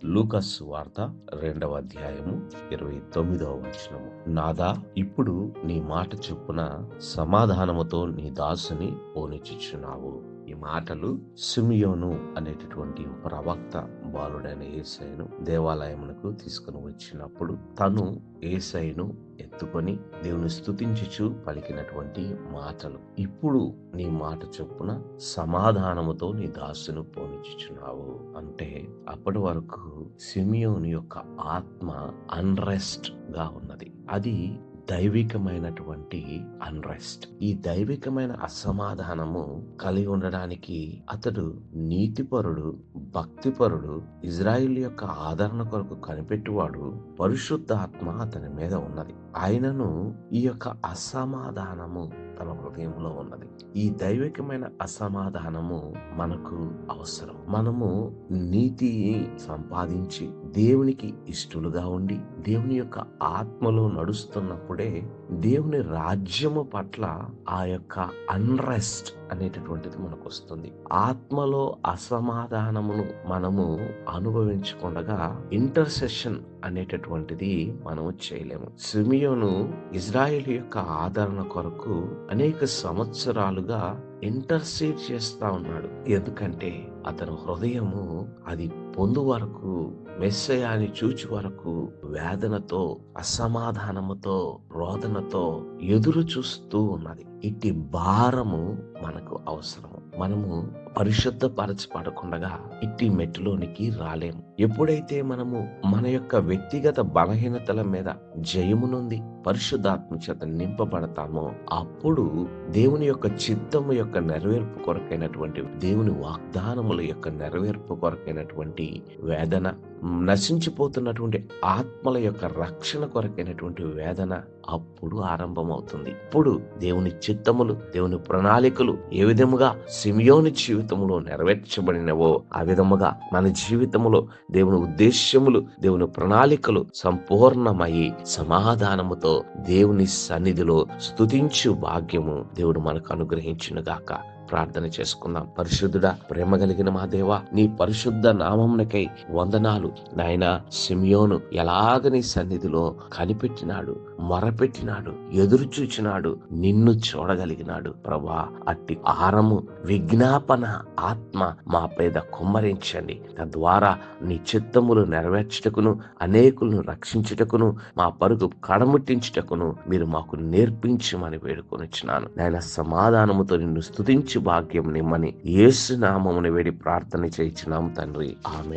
లూకాసు సువార్త 2వ అధ్యాయము 29వ వచనము. నాదా, ఇప్పుడు నీ మాట చొప్పున సమాధానముతో నీ దాసుని పోనిచ్చుచున్నావు. ఈ మాటలు సిమియోను అనేటటువంటి ప్రవక్త బాలుడైన యేసయ్యను దేవాలయమునకు తీసుకుని వచ్చినప్పుడు తను యేసయ్యను ఎత్తుకొని దేవుని స్తుతించుచు పలికినటువంటి మాటలు. ఇప్పుడు నీ మాట చొప్పున సమాధానముతో నీ దాసును పోనిచ్చుచున్నావు అంటే, అప్పటి వరకు సిమియోను యొక్క ఆత్మ అన్రెస్ట్ గా ఉన్నది. అది దైవికమైనటువంటి అన్రెస్ట్. ఈ దైవికమైన అసమాధానము కలిగి ఉండడానికి అతడు నీతిపరుడు, భక్తిపరుడు, ఇజ్రాయిల్ యొక్క ఆదరణ కొరకు కనిపెట్టువాడు, పరిశుద్ధాత్మ అతని మీద ఉన్నది. ఆయనను ఈ యొక్క అసమాధానము తన హృదయంలో ఉన్నది. ఈ దైవికమైన అసమాధానము మనకు అవసరం. మనము నీతి సంపాదించి దేవునికి ఇష్టలుగా ఉండి దేవుని యొక్క ఆత్మలో నడుస్తున్నప్పుడే దేవుని రాజ్యము పట్ల ఆ యొక్క అన్రెస్ట్ అనేటటువంటిది మనకు వస్తుంది. ఆత్మలో అసమాధానమును మనము అనుభవించకుండా ఇంటర్సెషన్ అనేటటువంటిది మనము చేయలేము. సిమియోను ఇజ్రాయేల్ యొక్క ఆదరణ కొరకు అనేక సంవత్సరాలుగా ఇంటర్సీడ్ చేస్తా ఉన్నాడు. ఎందుకంటే అతని హృదయము అది పొందు వరకు, మెస్సయాని చూచి వరకు వేదనతో, అసమాధానముతో, రోదనతో ఎదురు చూస్తూ ఉన్నది. ఇట్టి భారము మనకు అవసరము. మనము పరిశుద్ధపరచబడకుండా ఇట్టి మెట్టులోనికి రాలేము. ఎప్పుడైతే మనము మన యొక్క వ్యక్తిగత బలహీనతల మీద జయమునుంది పరిశుద్ధాత్మ చేత నింపబడతామో, అప్పుడు దేవుని యొక్క చిత్తము యొక్క నెరవేర్పు కొరకైనటువంటి, దేవుని వాగ్దానముల యొక్క నెరవేర్పు కొరకైనటువంటి వేదన, నశించిపోతున్నటువంటి ఆత్మల యొక్క రక్షణ కొరకైనటువంటి వేదన అప్పుడు ఆరంభమవుతుంది. ఇప్పుడు దేవుని చిత్తములు, దేవుని ప్రణాళికలు ఏ విధముగా సిమియోని జీవితంలో నెరవేర్చబడినవో ఆ విధముగా మన జీవితంలో దేవుని ఉద్దేశ్యములు, దేవుని ప్రణాళికలు సంపూర్ణమయ్యి సమాధానముతో దేవుని సన్నిధిలో స్తుతించు భాగ్యము దేవుడు మనకు అనుగ్రహించునుగాక. ప్రార్థన చేసుకుందాం. పరిశుద్ధుడా, ప్రేమ కలిగిన మా దేవా, నీ పరిశుద్ధ నామమునకై వందనాలు. నాయనా, సిమియోను ఎలాగ నీ సన్నిధిలో కనిపెట్టినాడు, మొరపెట్టినాడు, ఎదురు చూచినాడు, నిన్ను చూడగలిగినాడు. ప్రభా, అట్టి ఆరము విజ్ఞాపన ఆత్మ మా పేద కుమ్మరించండి. తద్వారా నీ చిత్తములు నెరవేర్చుటకును, అనేకులను రక్షించుటకును, మా పరుగు కడముట్టించుటకును మీరు మాకు నేర్పించమని వేడుకొనిచున్నాను. నాయన, సమాధానముతో నిన్ను స్తుతించి భాగ్యం నిమ్మని యేసు నామమున వేడి ప్రార్థన చేయించున్నాము తండ్రి. ఆమేన్.